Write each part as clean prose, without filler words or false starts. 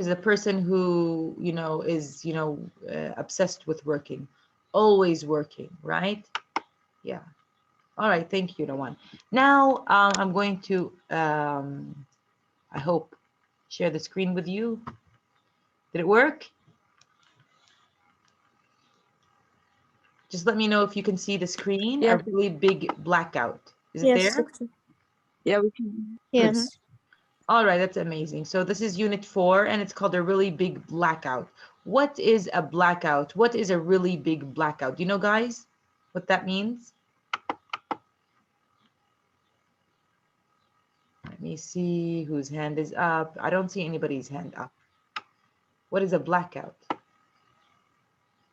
is a person who, is, obsessed with working, always working, right? Yeah. All right. Thank you, Nawan. Now, I'm going to, I hope, share the screen with you. Did it work? Just let me know if you can see the screen, a Yeah. really big blackout. Is it Yes. there? Yeah, we can. Yes. All right, that's amazing. So this is unit 4 and it's called a really big blackout. What is a blackout? What is a really big blackout? Do you know, guys, what that means? Let me see whose hand is up. I don't see anybody's hand up. What is a blackout?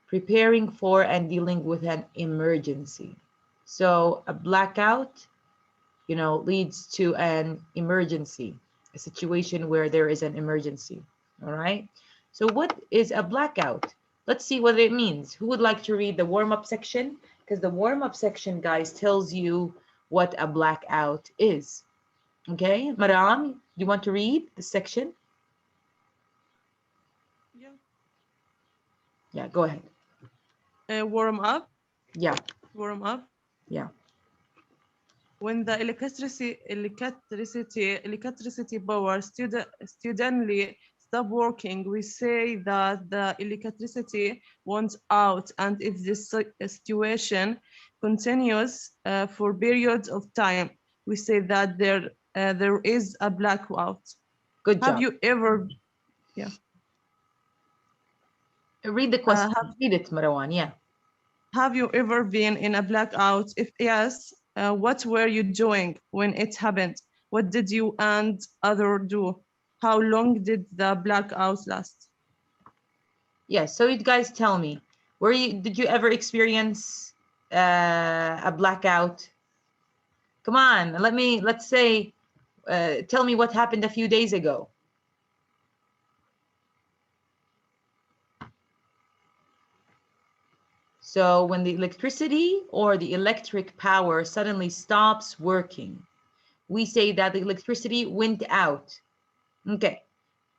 Preparing for and dealing with an emergency. So a blackout, leads to an emergency, a situation where there is an emergency. All right. So what is a blackout? Let's see what it means. Who would like to read the warm-up section? Because the warm-up section, guys, tells you what a blackout is. Okay, Maram, do you want to read the section? Yeah. Yeah, go ahead. Warm up. Yeah, Warm up. yeah. When the electricity power suddenly stop working, we say that the electricity went out, and if this situation continues for periods of time, we say that there is a blackout. Good Have job. you ever, yeah, Read the question. Read it, Marwan. Yeah. have you ever been in a blackout? If yes, what were you doing when it happened? What did you and other do? How long did the blackout last? Yeah. So you guys tell me, did you ever experience a blackout? Come on, let's say, tell me what happened a few days ago. So when the electricity or the electric power suddenly stops working, we say that the electricity went out. Okay.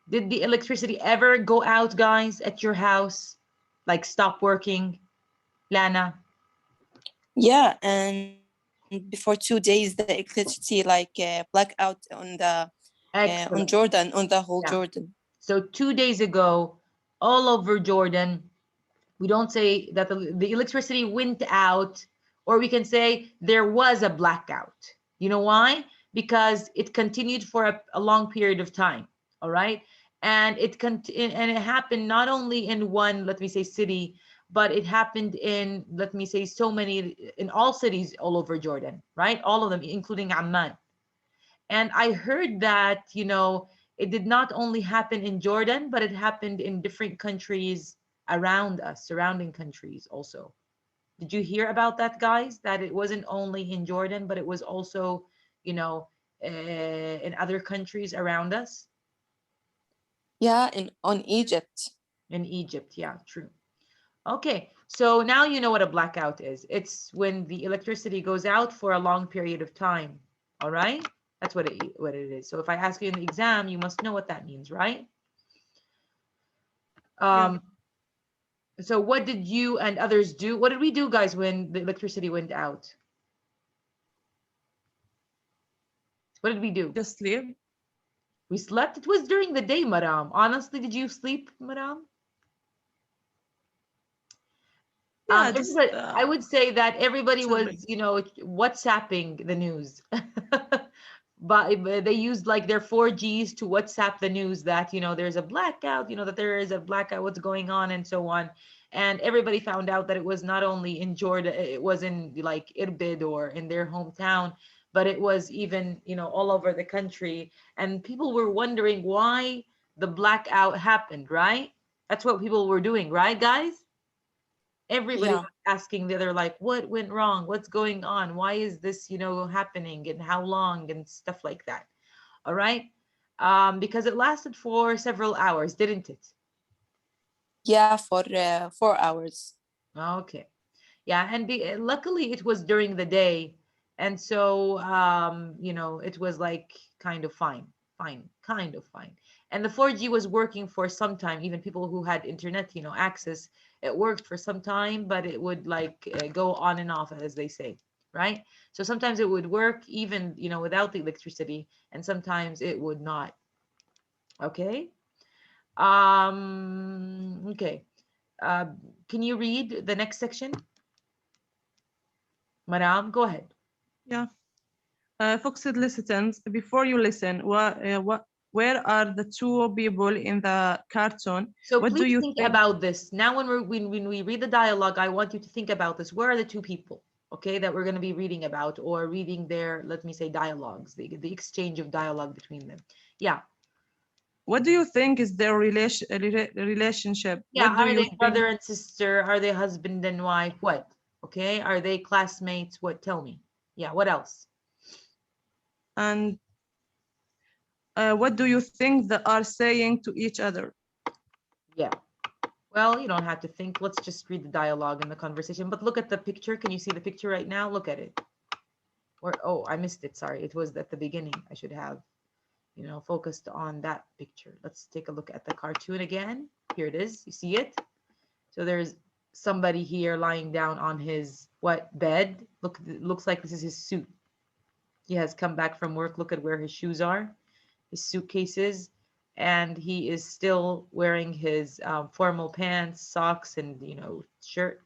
Did the electricity ever go out, guys, at your house? Like stop working? Lana? Yeah, and before 2 days, the electricity black out on Excellent. Jordan, on the whole Yeah. Jordan. So 2 days ago, all over Jordan, we don't say that the electricity went out, or we can say there was a blackout. You know why? Because it continued for a long period of time. All right. And it happened not only in one, let me say, city, but it happened in, let me say, so many, in all cities all over Jordan, right? All of them, including Amman. And I heard that, it did not only happen in Jordan, but it happened in different countries around us, surrounding countries also. Did you hear about that, guys? That it wasn't only in Jordan, but it was also, in other countries around us? Yeah, on Egypt. In Egypt, yeah, true. Okay, so now you know what a blackout is. It's when the electricity goes out for a long period of time. All right? That's what it is. So if I ask you in the exam, you must know what that means, right? Yeah. Um, so what did you and others do? What did we do, guys, when the electricity went out? What did we do? Just sleep. We slept. It was during the day, Madam. Honestly, did you sleep, Madam? Yeah, just Everybody, I would say that everybody chilling. was, WhatsApping the news. But they used like their 4Gs to WhatsApp the news that, there's a blackout, that there is a blackout, what's going on, and so on. And everybody found out that it was not only in Jordan, it was in like Irbid or in their hometown, but it was even, all over the country. And people were wondering why the blackout happened, right? That's what people were doing, right, guys? Everybody Yeah. was asking the other, like, what went wrong, what's going on, why is this happening, and how long, and stuff like that. All right. Because it lasted for several hours, didn't it? Yeah, for 4 hours. Okay. Yeah, and luckily it was during the day, and so it was like kind of fine, kind of fine. And the 4G was working for some time. Even people who had internet, access, it worked for some time, but it would like go on and off, as they say, right? So sometimes it would work even, without the electricity, and sometimes it would not. Okay. Okay. Can you read the next section? Maram, go ahead. Yeah. Focused listens. Before you listen, where are the two people in the cartoon? So What do please you think think? about this. Now when we read the dialogue, I want you to think about this. Where are the two people, okay, that we're going to be reading about, or reading their, let me say, dialogues, the exchange of dialogue between them. Yeah. What do you think is their relationship? Yeah, What do are you they think? brother and sister? Are they husband and wife? What? Okay, are they classmates? What? Tell me. Yeah, what else? And what do you think they are saying to each other? Yeah. Well, you don't have to think. Let's just read the dialogue and the conversation. But look at the picture. Can you see the picture right now? Look at it. Or, oh, I missed it. Sorry. It was at the beginning. I should have, focused on that picture. Let's take a look at the cartoon again. Here it is. You see it? So there's somebody here lying down on his bed. Look, it looks like this is his suit. He has come back from work. Look at where his shoes are, his suitcases, and he is still wearing his formal pants, socks, and shirt.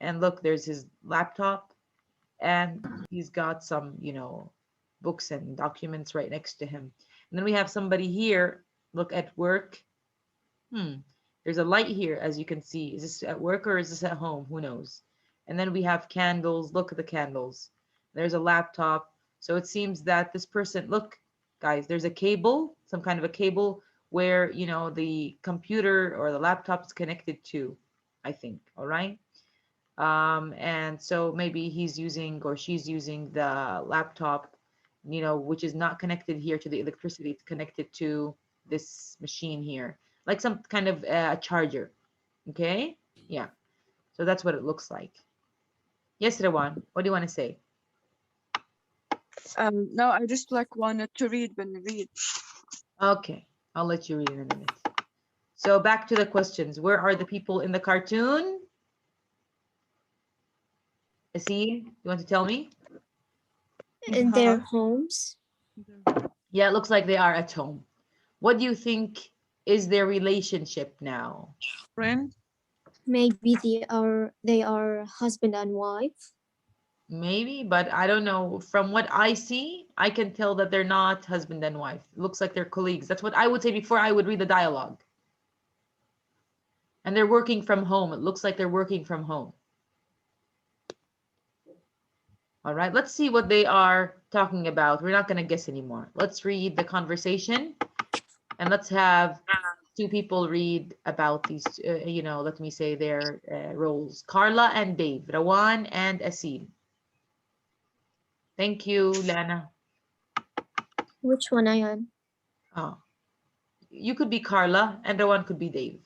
And look, there's his laptop, and he's got some books and documents right next to him. And then we have somebody here. Look at work. There's a light here, as you can see. Is this at work or is this at home? Who knows? And then we have candles. Look at the candles. There's a laptop. So it seems that this person, look, guys, there's a cable, some kind of a cable where, the computer or the laptop is connected to, I think. All right. And so maybe he's using or she's using the laptop, which is not connected here to the electricity. It's connected to this machine here, like some kind of a charger. Okay. Yeah. So that's what it looks like. Yes, Rawan, what do you want to say? No, I just wanted to read when we read. Okay. I'll let you read in a minute. So back to the questions. Where are the people in the cartoon? See, you want to tell me? In their homes. Yeah, it looks like they are at home. What do you think is their relationship now? Friend? Maybe they are husband and wife. Maybe, but I don't know. From what I see, I can tell that they're not husband and wife. It looks like they're colleagues. That's what I would say before I would read the dialogue. And they're working from home. It looks like they're working from home. All right, let's see what they are talking about. We're not going to guess anymore. Let's read the conversation and let's have two people read about these, let me say their roles. Carla and Dave, Rawan and Asil. Thank you, Lana. Which one I am? Oh, you could be Carla and Rawan could be Dave.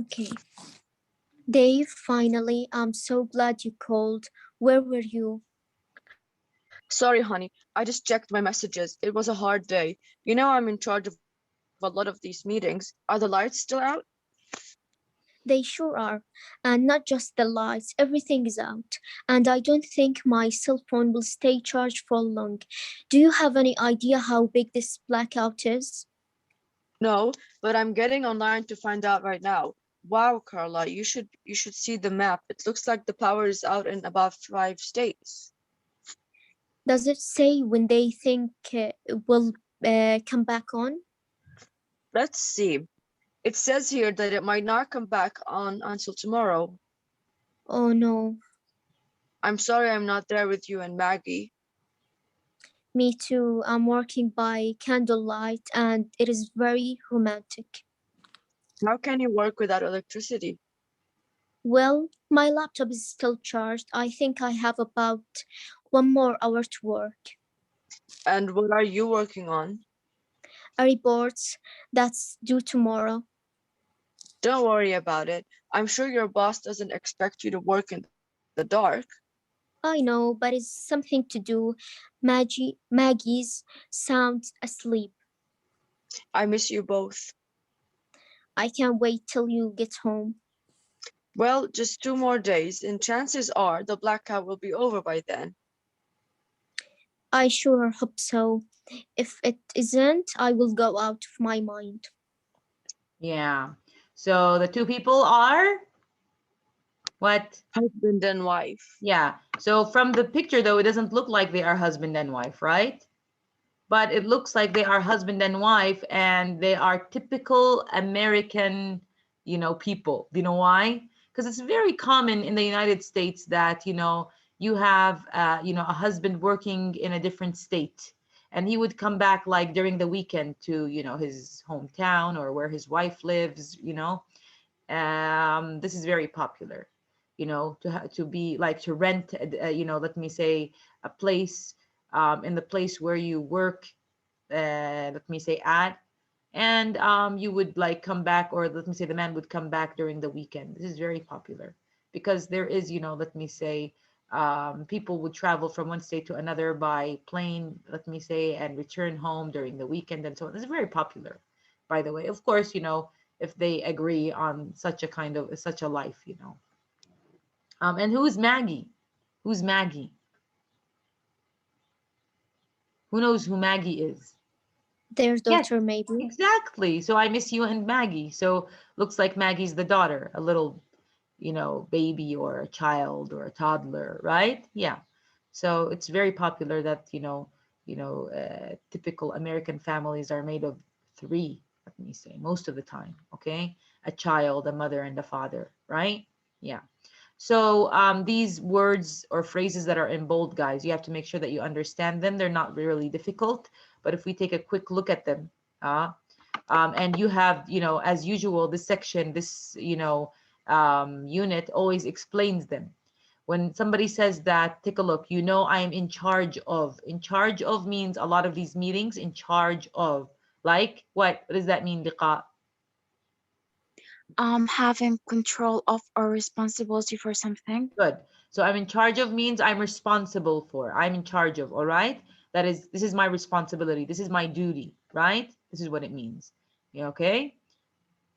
Okay. Dave, finally, I'm so glad you called. Where were you? Sorry, honey. I just checked my messages. It was a hard day. You know I'm in charge of a lot of these meetings. Are the lights still out? They sure are. And not just the lights, everything is out. And I don't think my cell phone will stay charged for long. Do you have any idea how big this blackout is? No, but I'm getting online to find out right now. Wow, Carla, you should see the map. It looks like the power is out in about 5 states. Does it say when they think it will come back on? Let's see. It says here that it might not come back on until tomorrow. Oh no. I'm sorry I'm not there with you and Maggie. Me too. I'm working by candlelight and it is very romantic. How can you work without electricity? Well, my laptop is still charged. I think I have about 1 more hour to work. And what are you working on? A report that's due tomorrow. Don't worry about it. I'm sure your boss doesn't expect you to work in the dark. I know, but it's something to do. Maggie's sound asleep. I miss you both. I can't wait till you get home. Well, just 2 more days, and chances are the blackout will be over by then. I sure hope so. If it isn't, I will go out of my mind. Yeah. So the two people are what? Husband and wife. Yeah. So from the picture, though, it doesn't look like they are husband and wife, right? But it looks like they are husband and wife, and they are typical American, people. Do you know why? Because it's very common in the United States that, you have, a husband working in a different state, and he would come back like during the weekend to, his hometown or where his wife lives. This is very popular, to be like to rent, let me say, a place, in the place where you work, let me say, at, and you would like come back, or let me say the man would come back during the weekend. This is very popular because there is, let me say, people would travel from one state to another by plane, let me say, and return home during the weekend and so on. This is very popular, by the way. Of course, if they agree on such a kind of such a life. And who's Maggie? Who's Maggie? Who knows who Maggie is? Their Yes, daughter, maybe. exactly. So I miss you and Maggie. So looks like Maggie's the daughter, a little, baby or a child or a toddler, right? Yeah. So it's very popular that, typical American families are made of three, let me say, most of the time, okay? A child, a mother, and a father, right? Yeah. So these words or phrases that are in bold, guys, you have to make sure that you understand them. They're not really difficult, but if we take a quick look at them, and you have, as usual, this section, this, unit always explains them. When somebody says that, take a look, I am in charge of. In charge of means a lot of these meetings, in charge of. Like, what does that mean, Liqa? Having control of or responsibility for something. Good. So I'm in charge of means I'm responsible for. I'm in charge of, all right? This is my responsibility. This is my duty, right? This is what it means. Yeah, okay?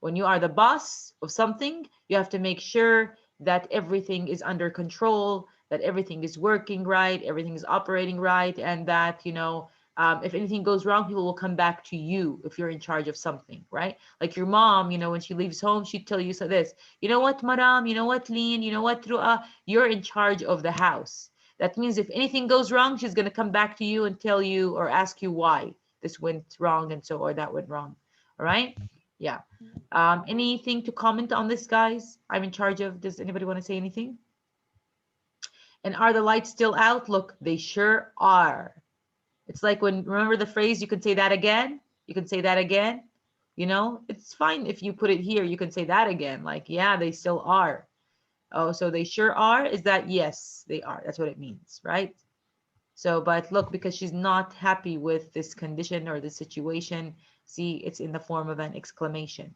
When you are the boss of something, you have to make sure that everything is under control, that everything is working right, everything is operating right, and that, if anything goes wrong, people will come back to you if you're in charge of something, right? Like your mom, when she leaves home, she'd tell you so this, you know what, Madam, you know what, Lean, you know what, Ru'a, you're in charge of the house. That means if anything goes wrong, she's going to come back to you and tell you or ask you why this went wrong and so, or that went wrong. All right? Yeah. Anything to comment on this, guys? I'm in charge of. Does anybody want to say anything? And are the lights still out? Look, they sure are. It's like when, remember the phrase, you can say that again? You can say that again. It's fine if you put it here, you can say that again. Like, yeah, they still are. Oh, so they sure are? Is that yes, they are. That's what it means, right? So, but look, because she's not happy with this condition or this situation, see, it's in the form of an exclamation.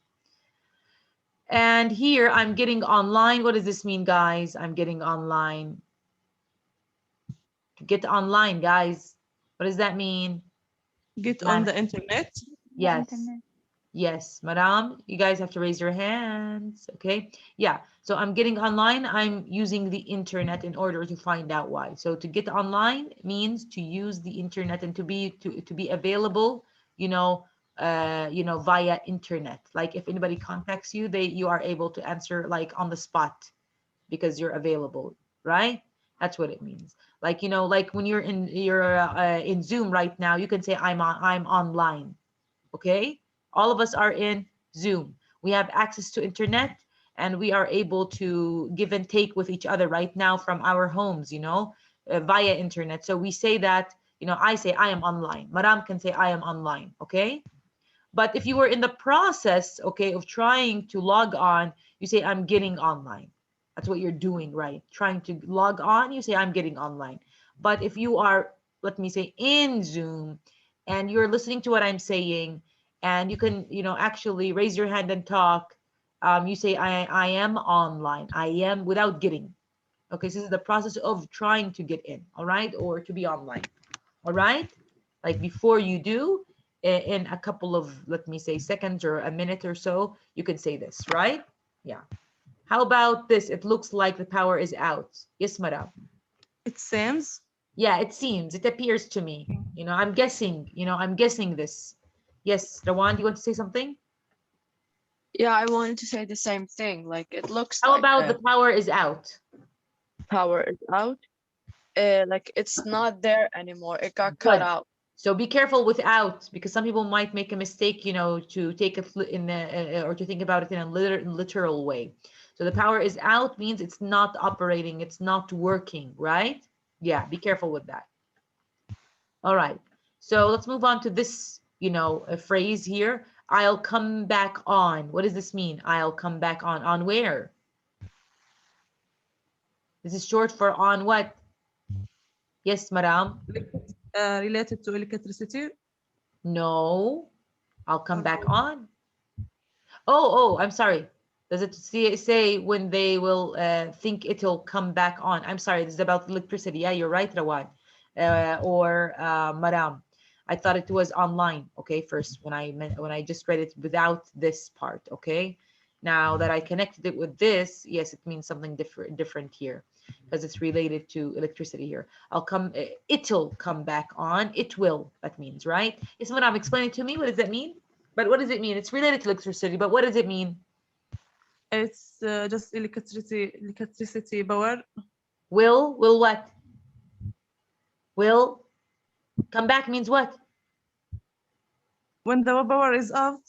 And here I'm getting online. What does this mean, guys? I'm getting online. To get online, guys. What does that mean? Get on the internet. Yes. Yes, Madam, you guys have to raise your hands. Okay. Yeah. So I'm getting online. I'm using the internet in order to find out why. So to get online means to use the internet and to be available, via internet. Like if anybody contacts you, you are able to answer like on the spot because you're available, right? That's what it means. Like, like when you're in Zoom right now, you can say I'm online. Okay? All of us are in Zoom. We have access to internet and we are able to give and take with each other right now from our homes, via internet. So we say that, I say I am online. Madam can say I am online, okay? But if you were in the process, okay, of trying to log on, you say I'm getting online. That's what you're doing, right? Trying to log on, you say I'm getting online. But if you are, let me say, in Zoom and you're listening to what I'm saying, and you can, actually raise your hand and talk, you say I am online. I am without getting. Okay, so this is the process of trying to get in, all right, or to be online, all right? Like before you do, in a couple of, let me say, seconds or a minute or so, you can say this, right? Yeah. How about this? It looks like the power is out. Yes, madam. It seems. Yeah, it seems, it appears to me. You know, I'm guessing, I'm guessing this. Yes, Rawan, do you want to say something? Yeah, I wanted to say the same thing. Like it looks How like about the power is out? power is out. Like it's not there anymore. It got cut Good. out. So be careful with out, because some people might make a mistake, to take it in the, or to think about it in a literal way. So the power is out means it's not operating, it's not working, right? Yeah, be careful with that. All right. So let's move on to this, a phrase here. I'll come back on. What does this mean? I'll come back on. On where? This is short for on what? Yes, madam. Related to electricity. No. I'll come back on. Oh, I'm sorry. Does it say when they will think it'll come back on? I'm sorry, this is about electricity. Yeah, you're right, Rawad. Or Madam. I thought it was online, okay, first when I just read it without this part, okay? Now that I connected it with this, yes, it means something different here, because it's related to electricity here. It'll come back on. It will, that means, right? Yes, Madam, explain it to me. What does that mean? But what does it mean? It's related to electricity, but what does it mean? It's just electricity power. Will what? Will come back means what? When the power is out.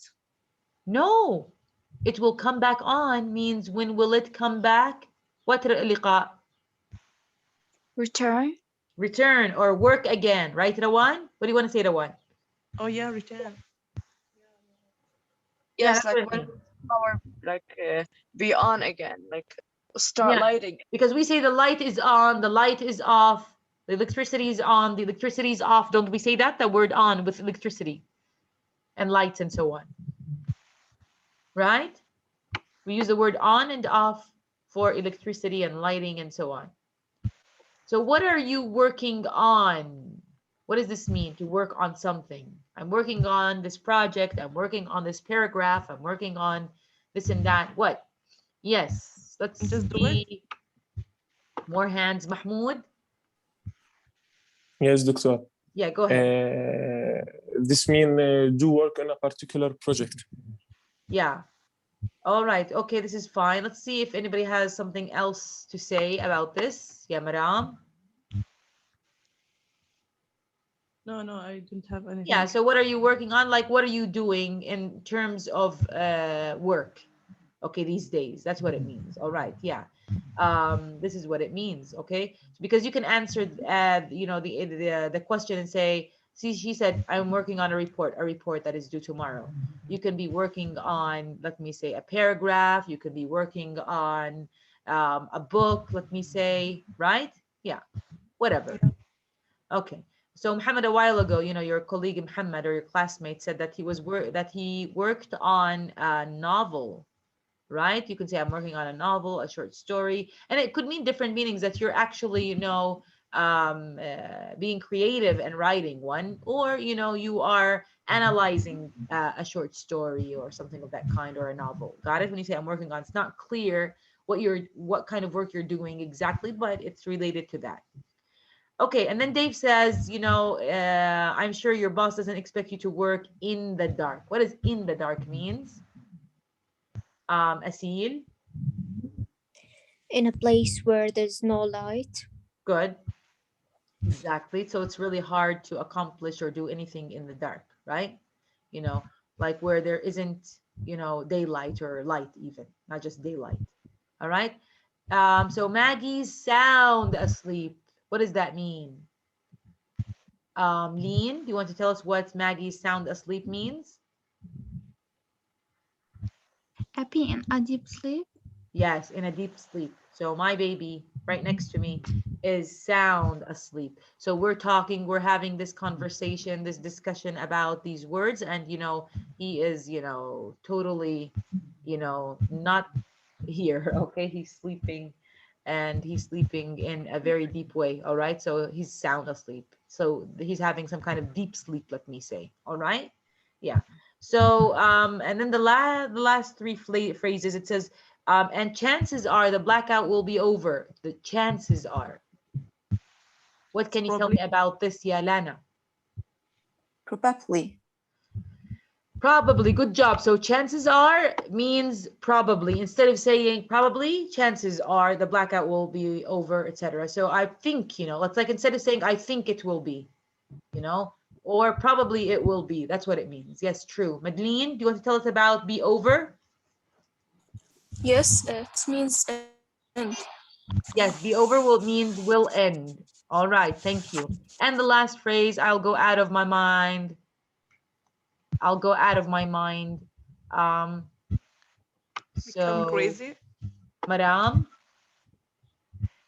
No, it will come back on means when will it come back? What liqa? Return. Return or work again, right, Rawan? What do you want to say, Rawan? Oh yeah, return. Yeah, Yes, that's like what it when means. power be on again, like start Yeah. lighting. Because we say the light is on, the light is off, the electricity is on, the electricity is off. Don't we say that? The word on with electricity and lights and so on. Right? We use the word on and off for electricity and lighting and so on. So what are you working on? What does this mean, to work on something? I'm working on this project. I'm working on this paragraph. I'm working on this and that. What? Yes. Let's Just do it. see. More hands. Mahmoud? Yes, doctor. Yeah, go ahead. This means do work on a particular project. Yeah. All right. Okay, this is fine. Let's see if anybody has something else to say about this. Yeah, madam. No, I don't have anything. Yeah, so what are you working on? Like, what are you doing in terms of work? Okay, these days. That's what it means. All right, yeah. This is what it means, okay? Because you can answer, the question and say, see, she said, I'm working on a report that is due tomorrow. You can be working on, let me say, a paragraph. You could be working on a book, let me say, right? Yeah, whatever. Okay. So Muhammad, a while ago, your colleague Muhammad or your classmate said that he worked on a novel, right? You can say I'm working on a novel, a short story, and it could mean different meanings, that you're actually, being creative and writing one, or you are analyzing a short story or something of that kind, or a novel. Got it? When you say I'm working on, it's not clear what kind of work you're doing exactly, but it's related to that. Okay, and then Dave says, I'm sure your boss doesn't expect you to work in the dark. What does in the dark means? Asil? In a place where there's no light. Good. Exactly. So it's really hard to accomplish or do anything in the dark, right? Like where there isn't, daylight or light even, not just daylight. All right. So Maggie's sound asleep. What does that mean? Lean, do you want to tell us what Maggie's sound asleep means? Happy in a deep sleep. Yes, in a deep sleep. So my baby right next to me is sound asleep. So we're having this conversation, this discussion about these words, and he is, totally, not here. Okay, he's sleeping, and he's sleeping in a very deep way. All right, so he's sound asleep. So he's having some kind of deep sleep, let me say. All right. Yeah. So, and then the last three phrases, it says, and chances are the blackout will be over. The chances are. What can you tell Probably. me about this, ya Lana? Probably. Probably. Good job. So chances are means probably. Instead of saying probably, chances are the blackout will be over, etc. So I think, it's like instead of saying I think it will be, or probably it will be. That's what it means. Yes, true. Madeline, do you want to tell us about be over? Yes, it means end. Yes, be over will means will end. All right, thank you. And the last phrase, I'll go out of my mind. I'll go out of my mind. Um, Become so, crazy. Madam,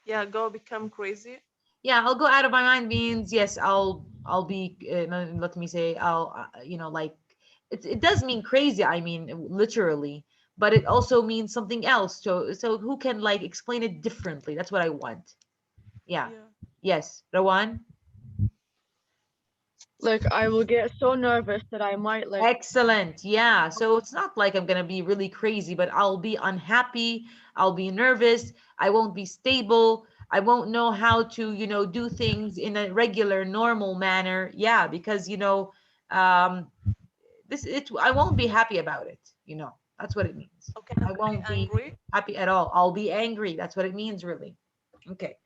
Yeah, go become crazy. yeah, I'll go out of my mind means yes, I'll be. Let me say, I'll, like it does mean crazy. I mean, literally, but it also means something else. So who can like explain it differently? That's what I want. Yeah. Yeah. Yes, Rawan. Like I will get so nervous that I might like Excellent. Yeah. So it's not like I'm going to be really crazy, but I'll be unhappy. I'll be nervous. I won't be stable. I won't know how to, do things in a regular, normal manner. Yeah. Because, um, I won't be happy about it. That's what it means. Okay, I and be won't be angry. happy at all. I'll be angry. That's what it means, really. Okay.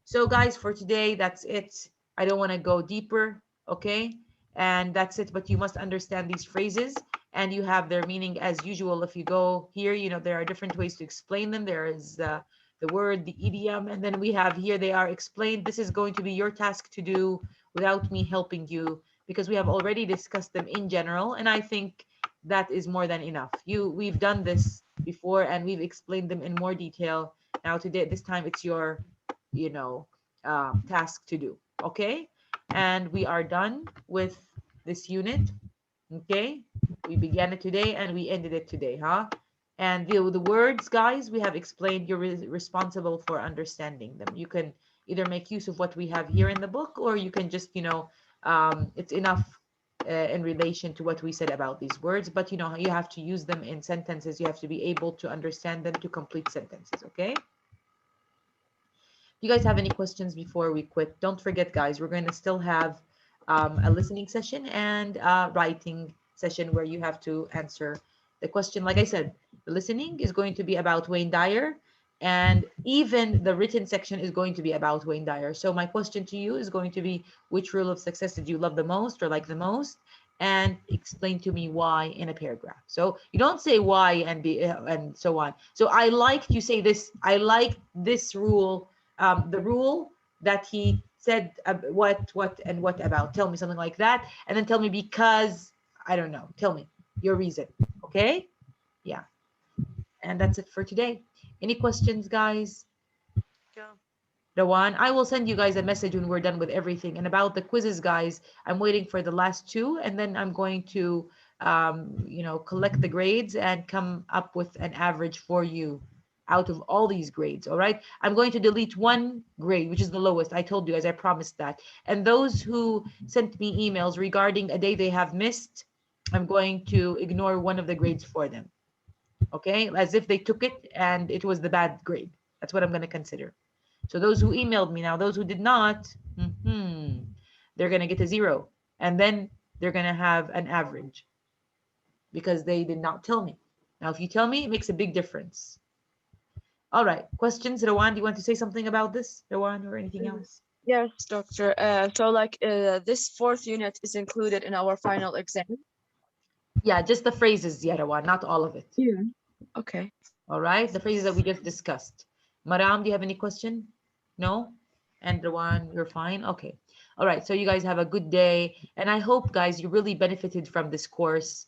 So, guys, for today, that's it. I don't want to go deeper. Okay. And that's it. But you must understand these phrases and you have their meaning as usual. If you go here, there are different ways to explain them. There is the word, the idiom, and then we have here they are explained. This is going to be your task to do without me helping you because we have already discussed them in general. And I think that is more than enough. We've done this before and we've explained them in more detail. Now today, this time it's your, task to do. Okay. And we are done with this unit. Okay. We began it today and we ended it today, huh? And the words, guys, we have explained you're responsible for understanding them. You can either make use of what we have here in the book or you can just, it's enough in relation to what we said about these words, but you have to use them in sentences. You have to be able to understand them to complete sentences. Okay. You guys have any questions before we quit? Don't forget, guys, we're going to still have a listening session and a writing session where you have to answer the question. Like I said, the listening is going to be about Wayne Dyer, and even the written section is going to be about Wayne Dyer. So my question to you is going to be, which rule of success did you love the most or like the most? And explain to me why in a paragraph. So you don't say why and be and so on. So I like you say this. I like this rule, the rule that he said what and what about. Tell me something like that, and then tell me because I don't know. Tell me your reason. Okay? Yeah. And that's it for today. Any questions, guys? Yeah. Rawan, I will send you guys a message when we're done with everything. And about the quizzes, guys, I'm waiting for the last two, and then I'm going to, collect the grades and come up with an average for you out of all these grades. All right. I'm going to delete one grade, which is the lowest. I told you guys, I promised that. And those who sent me emails regarding a day they have missed, I'm going to ignore one of the grades for them. Okay. As if they took it and it was the bad grade. That's what I'm going to consider. So those who emailed me now, those who did not, they're going to get a 0. And then they're going to have an average because they did not tell me. Now, if you tell me, it makes a big difference. All right. Questions? Rawan, do you want to say something about this? Rawan, or anything else? Yes, doctor. So like this fourth unit is included in our final exam. Yeah, just the phrases, yeah, Rawan, not all of it. Yeah. Okay. All right. The phrases that we just discussed. Maram, do you have any question? No? And Rawan, you're fine? Okay. All right. So you guys have a good day. And I hope, guys, you really benefited from this course.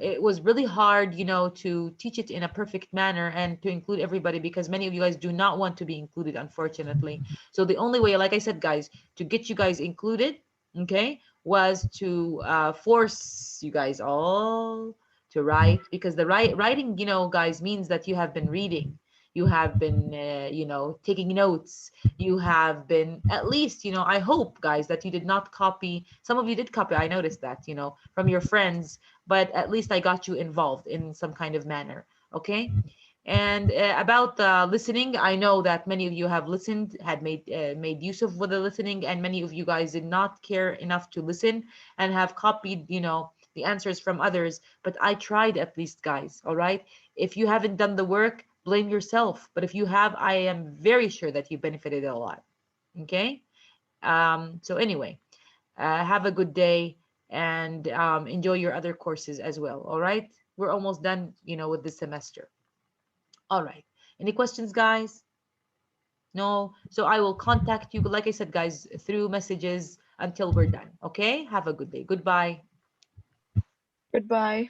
It was really hard, to teach it in a perfect manner and to include everybody because many of you guys do not want to be included, unfortunately. So the only way, like I said, guys, to get you guys included, okay, was to force you guys all to write because the writing, guys, means that you have been reading. You have been, you know, taking notes. You have been, at least, you know, I hope, guys, that you did not copy. Some of you did copy. I noticed that, you know, from your friends, but at least I got you involved in some kind of manner. Okay. And about listening, I know that many of you have listened, had made use of the listening, and many of you guys did not care enough to listen and have copied, you know, the answers from others. But I tried at least, guys. All right. If you haven't done the work, blame yourself. But if you have, I am very sure that you benefited a lot. Okay. So anyway, have a good day and enjoy your other courses as well. All right. We're almost done, you know, with this semester. All right. Any questions, guys? No. So I will contact you, like I said, guys, through messages until we're done. Okay. Have a good day. Goodbye. Goodbye.